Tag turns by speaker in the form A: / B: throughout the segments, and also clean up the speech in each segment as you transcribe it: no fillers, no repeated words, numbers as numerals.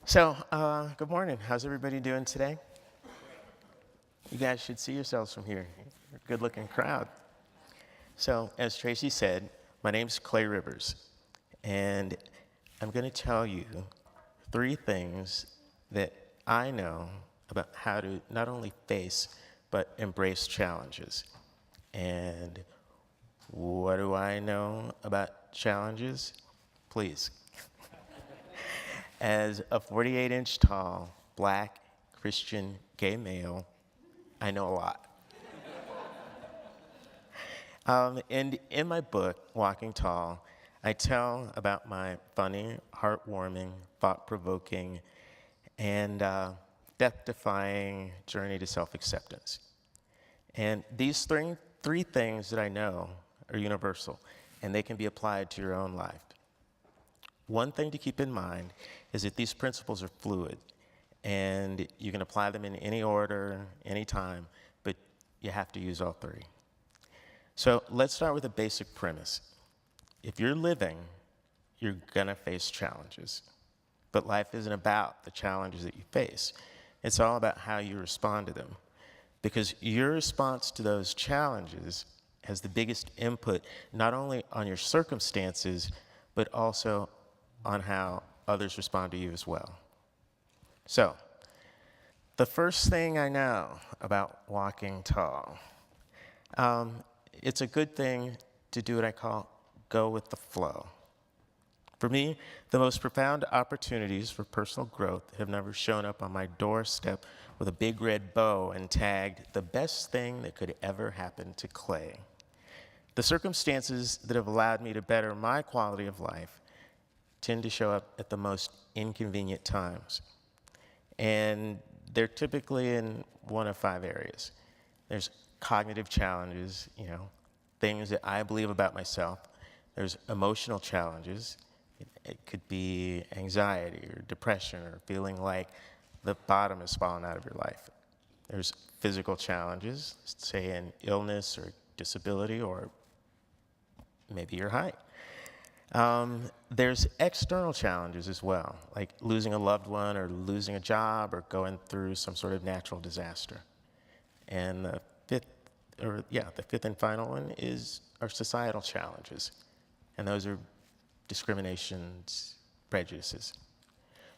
A: Good morning. How's everybody doing today? You guys should see yourselves from here. You're a good-looking crowd. So, as Tracy said, my name's Clay Rivers, and I'm going to tell you three things that I know about how to not only face, but embrace challenges. And what do I know about challenges? Please. As a 48-inch tall, black, Christian, gay male, I know a lot. And in my book, Walking Tall, I tell about my funny, heartwarming, thought-provoking, and death-defying journey to self-acceptance. And these three things that I know are universal, and they can be applied to your own life. One thing to keep in mind is that these principles are fluid, and you can apply them in any order, any time, but you have to use all three. So let's start with a basic premise. If you're living, you're gonna face challenges. But life isn't about the challenges that you face. It's all about how you respond to them. Because your response to those challenges has the biggest input, not only on your circumstances, but also on how others respond to you as well. So, the first thing I know about walking tall, it's a good thing to do what I call go with the flow. For me, the most profound opportunities for personal growth have never shown up on my doorstep with a big red bow and tagged the best thing that could ever happen to Clay. The circumstances that have allowed me to better my quality of life tend to show up at the most inconvenient times. And they're typically in one of 5 areas. There's cognitive challenges, things that I believe about myself. There's emotional challenges. It could be anxiety or depression or feeling like the bottom has fallen out of your life. There's physical challenges, say an illness or disability or maybe your height. There's external challenges as well, like losing a loved one or losing a job or going through some sort of natural disaster. And the fifth and final one are societal challenges. And those are discriminations, prejudices.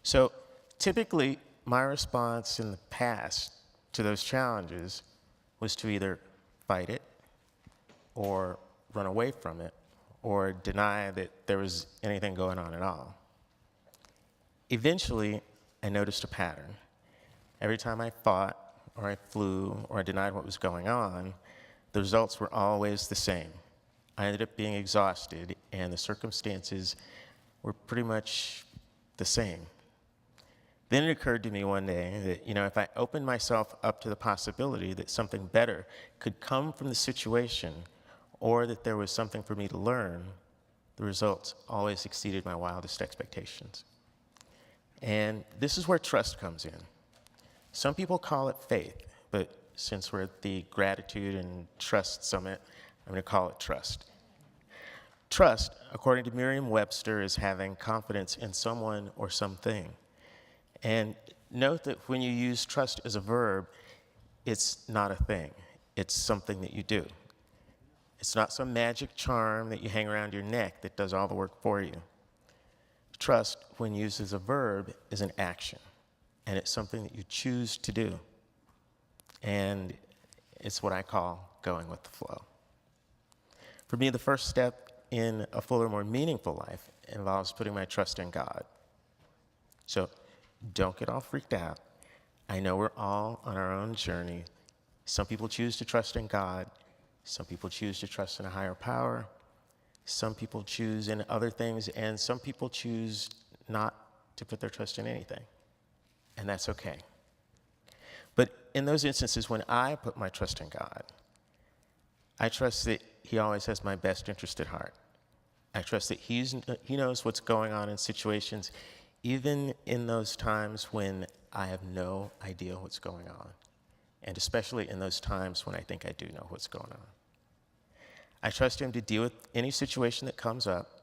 A: So typically, my response in the past to those challenges was to either fight it or run away from it or deny that there was anything going on at all. Eventually, I noticed a pattern. Every time I fought, or I flew, or I denied what was going on, the results were always the same. I ended up being exhausted, and the circumstances were pretty much the same. Then it occurred to me one day that, if I opened myself up to the possibility that something better could come from the situation, or that there was something for me to learn, the results always exceeded my wildest expectations. And this is where trust comes in. Some people call it faith, but since we're at the Gratitude and Trust Summit, I'm going to call it trust. Trust, according to Merriam-Webster, is having confidence in someone or something. And note that when you use trust as a verb, it's not a thing. It's something that you do. It's not some magic charm that you hang around your neck that does all the work for you. Trust, when used as a verb, is an action, and it's something that you choose to do. And it's what I call going with the flow. For me, the first step in a fuller, more meaningful life involves putting my trust in God. So don't get all freaked out. I know we're all on our own journey. Some people choose to trust in God. Some people choose to trust in a higher power. Some people choose in other things, and some people choose not to put their trust in anything. And that's okay. But in those instances, when I put my trust in God, I trust that He always has my best interest at heart. I trust that He knows what's going on in situations, even in those times when I have no idea what's going on, and especially in those times when I think I do know what's going on. I trust Him to deal with any situation that comes up,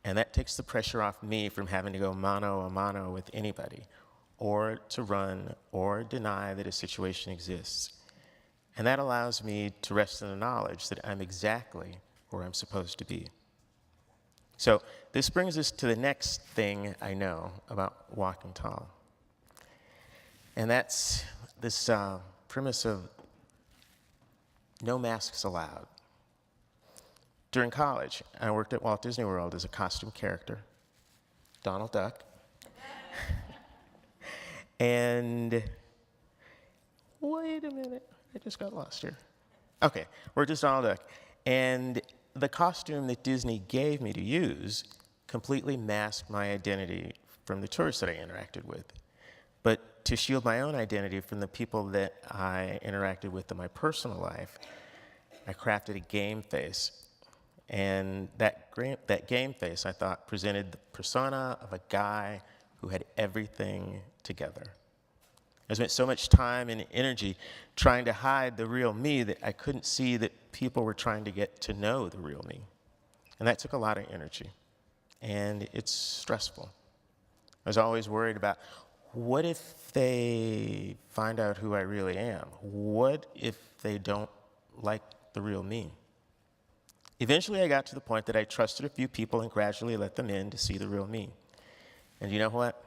A: And that takes the pressure off me from having to go mano a mano with anybody, or to run or deny that a situation exists. And that allows me to rest in the knowledge that I'm exactly where I'm supposed to be. So this brings us to the next thing I know about walking tall. And that's this premise of no masks allowed. During college, I worked at Walt Disney World as a costume character, Donald Duck. And wait a minute, I just got lost here. Okay, worked as Donald Duck. And the costume that Disney gave me to use completely masked my identity from the tourists that I interacted with. But to shield my own identity from the people that I interacted with in my personal life, I crafted a game face. And that game face, I thought, presented the persona of a guy who had everything together. I spent so much time and energy trying to hide the real me that I couldn't see that people were trying to get to know the real me. And that took a lot of energy. And it's stressful. I was always worried about, what if they find out who I really am? What if they don't like the real me? Eventually, I got to the point that I trusted a few people and gradually let them in to see the real me. And you know what?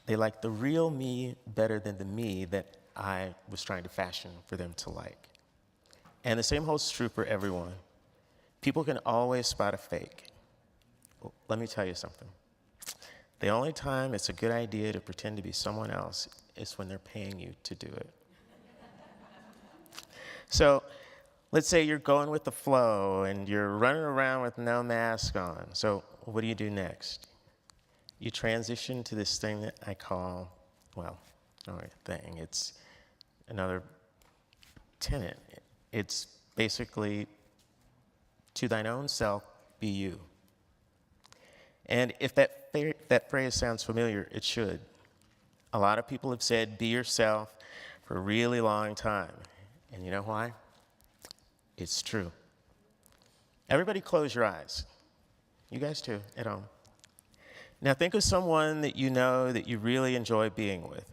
A: They liked the real me better than the me that I was trying to fashion for them to like. And the same holds true for everyone. People can always spot a fake. Well, let me tell you something. The only time it's a good idea to pretend to be someone else is when they're paying you to do it. So, let's say you're going with the flow and you're running around with no mask on. So what do you do next? You transition to this thing that I call, well, not a thing, it's another tenet. It's basically, to thine own self be you. And if that phrase sounds familiar, it should. A lot of people have said be yourself for a really long time. And you know why? It's true. Everybody close your eyes. You guys too, at home. Now think of someone that you know that you really enjoy being with.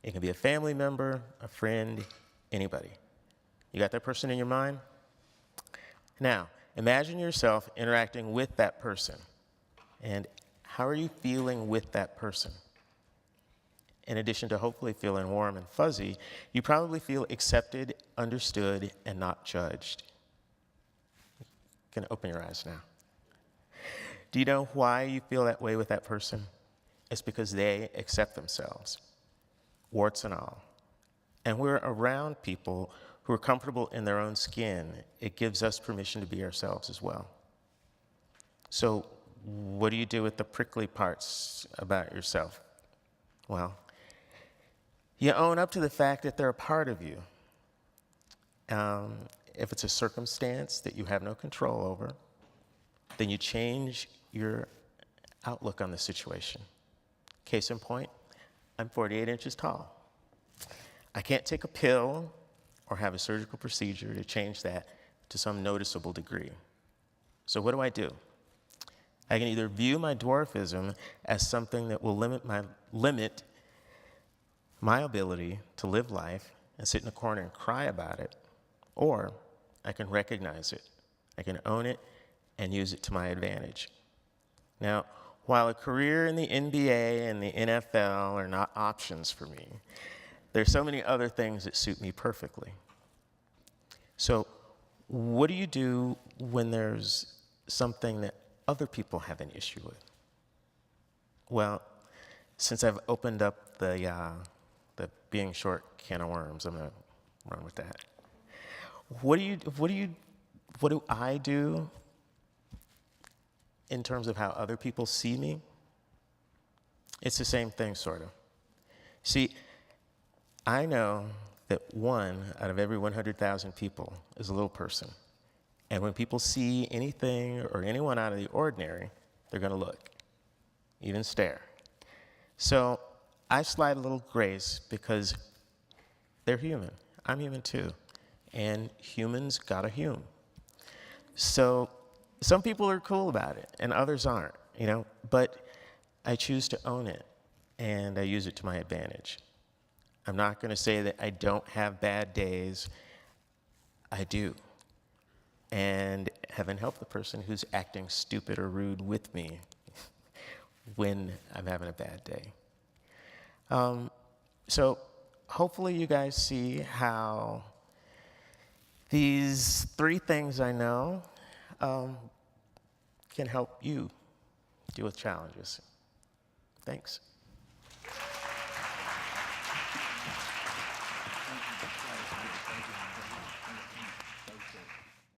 A: It can be a family member, a friend, anybody. You got that person in your mind? Now, imagine yourself interacting with that person. And how are you feeling with that person? In addition to hopefully feeling warm and fuzzy, you probably feel accepted, understood, and not judged. You can open your eyes now. Do you know why you feel that way with that person? It's because they accept themselves, warts and all. And we're around people who are comfortable in their own skin. It gives us permission to be ourselves as well. So what do you do with the prickly parts about yourself? Well, you own up to the fact that they're a part of you. If it's a circumstance that you have no control over, then you change your outlook on the situation. Case in point, I'm 48 inches tall. I can't take a pill or have a surgical procedure to change that to some noticeable degree. So what do? I can either view my dwarfism as something that will limit my ability to live life and sit in a corner and cry about it, or I can recognize it, I can own it, and use it to my advantage. Now, while a career in the NBA and the NFL are not options for me, there's so many other things that suit me perfectly. So, what do you do when there's something that other people have an issue with? Well, since I've opened up the being short can of worms, I'm gonna run with that. What do I do in terms of how other people see me? It's the same thing, sort of. See, I know that 1 out of every 100,000 people is a little person. And when people see anything or anyone out of the ordinary, they're going to look, even stare. So I slide a little grace because they're human. I'm human too. And humans gotta hume. So Some people are cool about it, and others aren't, but I choose to own it, and I use it to my advantage. I'm not going to say that I don't have bad days. I do. And heaven help the person who's acting stupid or rude with me when I'm having a bad day. So hopefully you guys see how these 3 things I know can help you deal with challenges. Thanks.